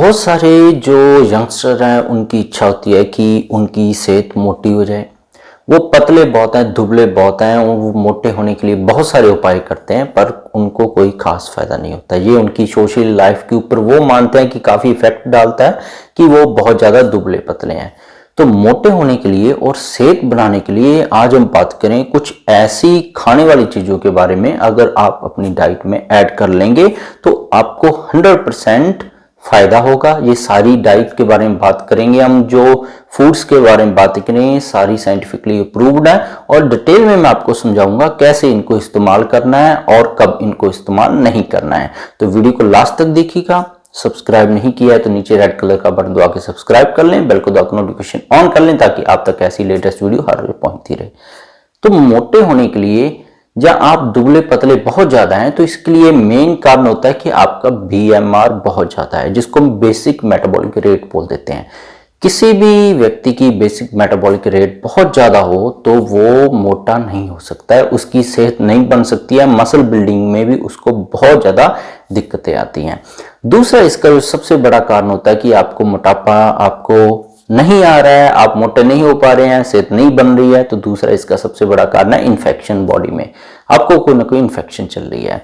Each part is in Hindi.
बहुत सारे जो यंगस्टर हैं उनकी इच्छा होती है कि उनकी सेहत मोटी हो जाए। वो पतले बहुत हैं, दुबले बहुत हैं, वो मोटे होने के लिए बहुत सारे उपाय करते हैं पर उनको कोई खास फायदा नहीं होता। ये उनकी सोशल लाइफ के ऊपर वो मानते हैं कि काफी इफेक्ट डालता है कि वो बहुत ज्यादा दुबले पतले हैं। तो मोटे होने के लिए और सेहत बनाने के लिए आज हम बात करें कुछ ऐसी खाने वाली चीजों के बारे में, अगर आप अपनी डाइट में ऐड कर लेंगे तो आपको 100% फायदा होगा। ये सारी डाइट के बारे में बात करेंगे हम, जो फूड्स के बारे में बात करेंगे सारी साइंटिफिकली अप्रूव्ड है और डिटेल में मैं आपको समझाऊंगा कैसे इनको इस्तेमाल करना है और कब इनको इस्तेमाल नहीं करना है। तो वीडियो को लास्ट तक देखिएगा। सब्सक्राइब नहीं किया है तो नीचे रेड कलर का बटन दबा के सब्सक्राइब कर लें, बेल को दबा के नोटिफिकेशन ऑन कर लें ताकि आप तक ऐसी लेटेस्ट वीडियो हर रोज पहुंचती रहे। तो मोटे होने के लिए या आप दुबले पतले बहुत ज्यादा हैं तो इसके लिए मेन कारण होता है कि आपका बीएमआर बहुत ज्यादा है, जिसको हम बेसिक मेटाबॉलिक रेट बोल देते हैं। किसी भी व्यक्ति की बेसिक मेटाबॉलिक रेट बहुत ज्यादा हो तो वो मोटा नहीं हो सकता है, उसकी सेहत नहीं बन सकती है, मसल बिल्डिंग में भी उसको बहुत ज्यादा दिक्कतें आती हैं। दूसरा इसका जो सबसे बड़ा कारण होता है कि आपको मोटापा आपको नहीं आ रहा है, आप मोटे नहीं हो पा रहे हैं, सेहत नहीं बन रही है, तो दूसरा इसका सबसे बड़ा कारण है इन्फेक्शन। बॉडी में आपको कोई ना कोई इन्फेक्शन चल रही है।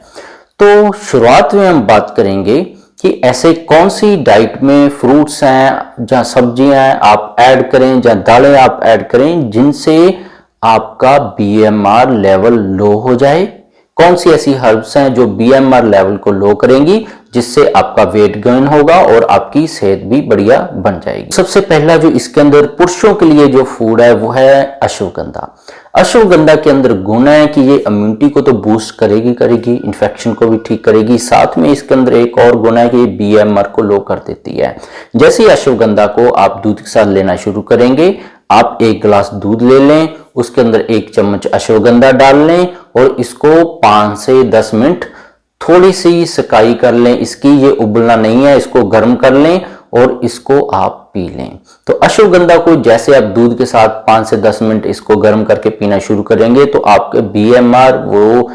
तो शुरुआत में हम बात करेंगे कि ऐसे कौन सी डाइट में फ्रूट्स हैं जहाँ सब्जियां हैं आप ऐड करें, जहाँ दालें आप ऐड करें जिनसे आपका बीएमआर लेवल लो हो जाए। कौन सी ऐसी हर्ब्स हैं जो बीएमआर लेवल को लो करेंगी जिससे आपका वेट गेन होगा और आपकी सेहत भी बढ़िया बन जाएगी। सबसे पहला जो इसके अंदर पुरुषों के लिए जो फूड है वो है अश्वगंधा। अश्वगंधा के अंदर गुण है कि ये इम्यूनिटी को तो बूस्ट करेगी, इन्फेक्शन को भी ठीक करेगी, साथ में इसके अंदर एक और गुण है कि ये बीएमआर को लो कर देती है। जैसे ही अश्वगंधा को आप दूध के साथ लेना शुरू करेंगे, आप 1 गिलास दूध ले लें, उसके अंदर 1 चम्मच अश्वगंधा डाल लें और इसको 5 से 10 मिनट थोड़ी सी सिकाई कर लें। इसकी ये उबलना नहीं है, इसको गर्म कर लें और इसको आप पी लें। तो अश्वगंधा को जैसे आप दूध के साथ 5 से 10 मिनट इसको गर्म करके पीना शुरू करेंगे तो आपके बीएमआर वो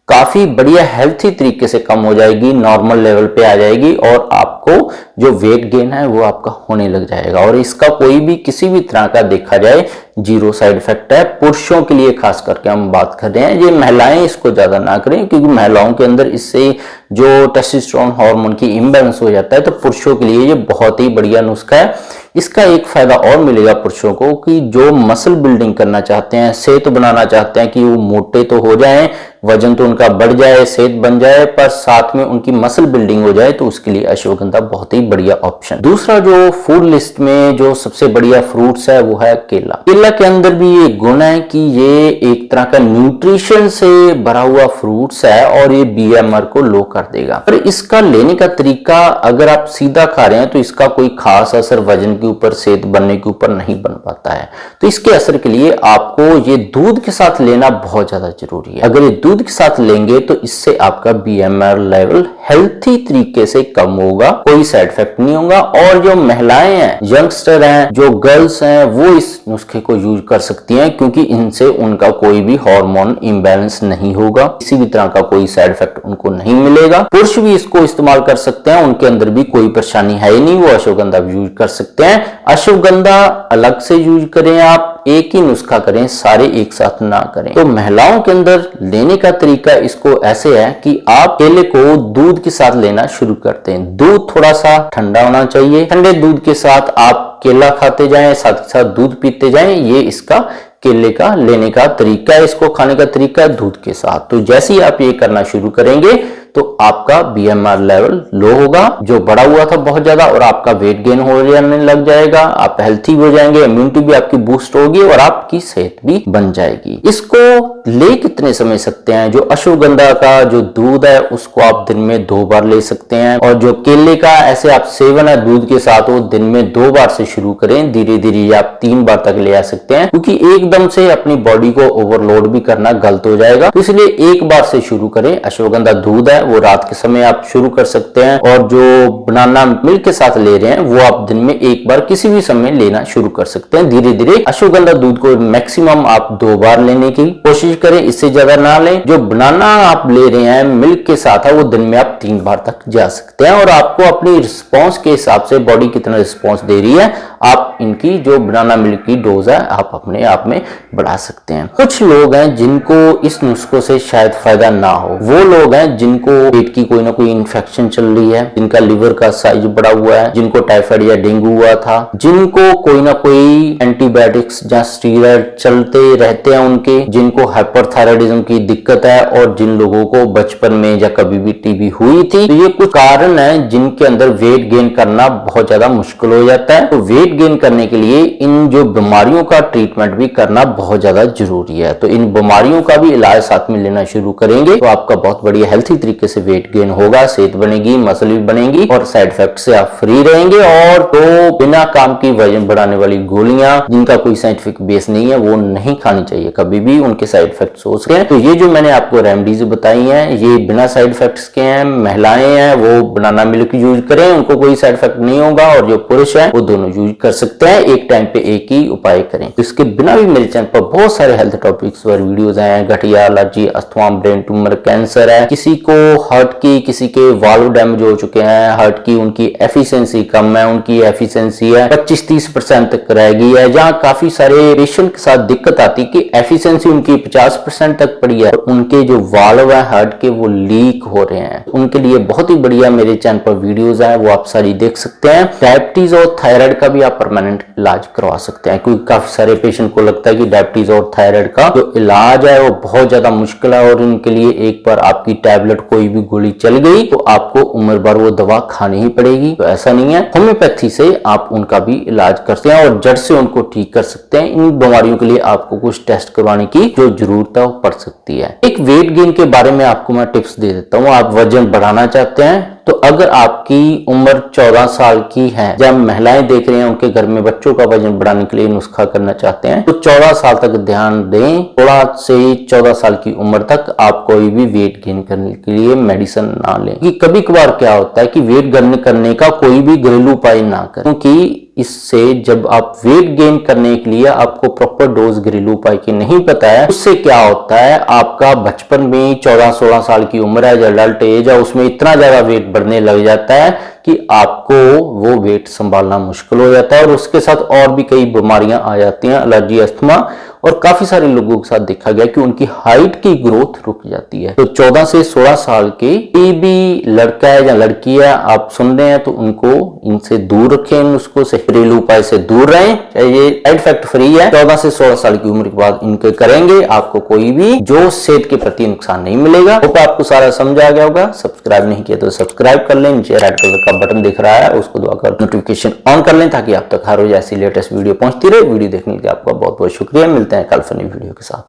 काफी बढ़िया हेल्थी तरीके से कम हो जाएगी, नॉर्मल लेवल पे आ जाएगी और आपको जो वेट गेन है वो आपका होने लग जाएगा। और इसका कोई भी किसी भी तरह का देखा जाए जीरो साइड इफेक्ट है। पुरुषों के लिए खास करके हम बात कर रहे हैं, ये महिलाएं इसको ज्यादा ना करें क्योंकि महिलाओं के अंदर इससे जो टेस्टोस्टेरोन हार्मोन की इम्बैलेंस हो जाता है। तो पुरुषों के लिए ये बहुत ही बढ़िया नुस्खा है। इसका एक फायदा और मिलेगा पुरुषों को कि जो मसल बिल्डिंग करना चाहते हैं, सेहत बनाना चाहते हैं कि वो मोटे तो हो जाएं, वजन तो उनका बढ़ जाए, सेहत बन जाए, पर साथ में उनकी मसल बिल्डिंग हो जाए, तो उसके लिए अश्वगंधा बहुत ही बढ़िया ऑप्शन। दूसरा जो फूड लिस्ट में जो सबसे बढ़िया फ्रूट्स है वो है केला। केला के अंदर भी ये गुण है कि ये एक तरह का न्यूट्रिशन से भरा हुआ फ्रूट्स है और ये बीएमआर को लो कर देगा। पर इसका लेने का तरीका, अगर आप सीधा खा रहे हैं तो इसका कोई खास असर वजन के ऊपर, सेहत बनने के ऊपर नहीं बन पाता है। तो इसके असर के लिए आपको ये दूध के साथ लेना बहुत ज्यादा जरूरी है। अगर ये दूध के साथ लेंगे तो इससे आपका बीएमआर लेवल हेल्थी तरीके से कम होगा, कोई साइड इफेक्ट नहीं होगा। और जो महिलाएं हैं, यंगस्टर हैं, जो गर्ल्स हैं, वो इस नुस्खे को यूज कर सकती हैं क्योंकि इनसे उनका कोई भी हार्मोन इम्बैलेंस नहीं होगा, किसी भी तरह का कोई साइड इफेक्ट उनको नहीं मिलेगा। पुरुष भी इसको इस्तेमाल कर सकते हैं, उनके अंदर भी कोई परेशानी है ही नहीं, वो अश्वगंधा यूज कर सकते हैं। अश्वगंधा अलग से यूज करें, आप एक ही नुस्खा करें, सारे एक साथ ना करें। तो महिलाओं के अंदर लेने का तरीका इसको ऐसे है कि आप केले को दूध के साथ लेना शुरू करते हैं। दूध थोड़ा सा ठंडा होना चाहिए, ठंडे दूध के साथ आप केला खाते जाएं, साथ ही साथ दूध पीते जाएं। ये इसका केले का लेने का तरीका है, इसको खाने का तरीका है दूध के साथ। तो जैसे ही आप ये करना शुरू करेंगे तो आपका बीएमआर लेवल लो होगा, जो बढ़ा हुआ था बहुत ज्यादा, और आपका वेट गेन हो जाने लग जाएगा, आप हेल्थी हो जाएंगे, इम्यूनिटी भी आपकी बूस्ट होगी और आपकी सेहत भी बन जाएगी। इसको ले कितने समय सकते हैं? जो अश्वगंधा का जो दूध है उसको आप दिन में 2 बार ले सकते हैं और जो केले का ऐसे आप सेवन है दूध के साथ वो दिन में 2 बार से शुरू करें, धीरे धीरे आप 3 बार तक ले आ सकते हैं क्योंकि एकदम से अपनी बॉडी को ओवरलोड भी करना गलत हो जाएगा। तो इसलिए 1 बार से शुरू करें। अश्वगंधा दूध है वो रात के समय आप शुरू कर सकते हैं और जो बनाना मिल्क के साथ ले रहे हैं वो आप दिन में 1 बार किसी भी समय लेना शुरू कर सकते हैं। धीरे धीरे अश्वगंधा दूध को मैक्सिमम आप 2 बार लेने की कोशिश कोशिश करें इससे ज्यादा ना लें। जो बनाना आप ले रहे हैं मिल्क के साथ है वो दिन में आप 3 बार तक जा सकते हैं, और आपको अपनी रिस्पॉन्स के हिसाब से बॉडी कितना रिस्पॉन्स दे रही है आप इनकी जो बनाना मिल्क की डोज है आप अपने आप में बढ़ा सकते हैं। कुछ लोग हैं जिनको इस नुस्खों से शायद फायदा ना हो, वो लोग हैं जिनको पेट की कोई ना कोई इन्फेक्शन चल रही है, जिनका लिवर का साइज बढ़ा हुआ है, जिनको टाइफाइड या डेंगू हुआ था, जिनको कोई ना कोई एंटीबायोटिक्स या स्टीरॉयड चलते रहते हैं उनके, जिनको हाइपरथायराइडिज्म की दिक्कत है, और जिन लोगों को बचपन में या कभी भी टीबी हुई थी। तो ये कुछ कारण है जिनके अंदर वेट गेन करना बहुत ज्यादा मुश्किल हो जाता है। तो वेट गेन करने के लिए इन जो बीमारियों का ट्रीटमेंट भी करना बहुत ज्यादा जरूरी है। तो इन बीमारियों का भी इलाज साथ में लेना शुरू करेंगे तो आपका बहुत बढ़िया हेल्थी तरीके से वेट गेन होगा, सेहत बनेगी, मसल भी बनेगी, और साइड इफेक्ट से आप फ्री रहेंगे। और तो बिना काम की वजन बढ़ाने वाली गोलियां जिनका कोई साइंटिफिक बेस नहीं है वो नहीं खानी चाहिए कभी भी, उनके साइड इफेक्ट्स हो सकते हैं। तो ये जो मैंने आपको रेमेडीज बताई हैं ये बिना साइड इफेक्ट्स के हैं। महिलाएं हैं वो बनाना मिल्क यूज करें, उनको कोई साइड इफेक्ट नहीं होगा, और जो पुरुष है वो दोनों यूज कर सकते हैं। एक टाइम पे एक ही उपाय करें। तो इसके बिना भी मेरे चैनल पर बहुत सारे हेल्थ टॉपिक्स पर वीडियोस हैं, गठिया, allergy, asthma, brain tumour, cancer है, किसी को हार्ट की, किसी के वाल्व डैमेज हो चुके हैं, हार्ट की उनकी एफिशिएंसी कम है, उनकी एफिशिएंसी है 25-30% तक रह गई है, जहां काफी सारे पेशेंट के साथ दिक्कत आती है कि एफिशिएंसी उनकी 50% तक पड़ी है, उनके जो वाल्व है हार्ट के वो लीक हो रहे हैं। उनके लिए बहुत ही बढ़िया मेरे चैनल पर वीडियोस है, वो आप सारी देख सकते हैं। डायबिटीज और थायराइड का भी आप परमानेंट इलाज करवा सकते हैं, क्योंकि काफी सारे पेशेंट को लगता है कि डायबिटीज और थायराइड का जो इलाज है वो बहुत ज्यादा मुश्किल है, और उनके लिए एक बार आपकी टैबलेट कोई भी गोली चल गई तो आपको उम्र भर वो दवा खानी ही पड़ेगी। तो ऐसा नहीं है, होम्योपैथी से आप उनका भी इलाज करते हैं और जड़ से उनको ठीक कर सकते हैं। इन बीमारियों के लिए आपको कुछ टेस्ट करवाने की जो जरूरत है वो पड़ सकती है। एक वेट गेन के बारे में आपको मैं टिप्स दे देता हूँ। आप वजन बढ़ाना चाहते हैं तो अगर आपकी उम्र 14 साल की है, जब महिलाएं देख रहे हैं उनके घर में बच्चों का वजन बढ़ाने के लिए नुस्खा करना चाहते हैं तो 14 साल तक ध्यान दें। 16 से 14 साल की उम्र तक आप कोई भी वेट गेन करने के लिए मेडिसिन ना लें। कि कभी कभार क्या होता है कि वेट गेन करने का कोई भी घरेलू उपाय ना करें, क्योंकि इससे जब आप वेट गेन करने के लिए आपको प्रॉपर डोज घरेलू उपाय की नहीं पता है, उससे क्या होता है आपका बचपन में 14-16 साल की उम्र है, एडल्ट एज है, उसमें इतना ज्यादा वेट बढ़ने लग जाता है कि आपको वो वेट संभालना मुश्किल हो जाता है, और उसके साथ और भी कई बीमारियां आ जाती हैं, एलर्जी, अस्थमा, और काफी सारे लोगों के साथ देखा गया कि उनकी हाइट की ग्रोथ रुक जाती है। तो 14 से 16 साल के कोई भी लड़का है या लड़की है आप सुन रहे हैं तो उनको इनसे दूर रखें, उसको घरेलू उपाय से दूर रहें, चाहे ये साइड इफेक्ट फ्री है। 14 से 16 साल की उम्र के बाद इनके करेंगे आपको कोई भी जो सेहत के प्रति नुकसान नहीं मिलेगा। होप आपको सारा समझ आ गया होगा। सब्सक्राइब नहीं किया तो सब्सक्राइब कर लें, नीचे रेड कलर का बटन दिख रहा है उसको दबाकर नोटिफिकेशन ऑन कर लें ताकि आप तक हर रोज ऐसी लेटेस्ट वीडियो पहुंचती रहे। वीडियो देखने के लिए आपका बहुत बहुत शुक्रिया। मिलते हैं कल फिर नई वीडियो के साथ।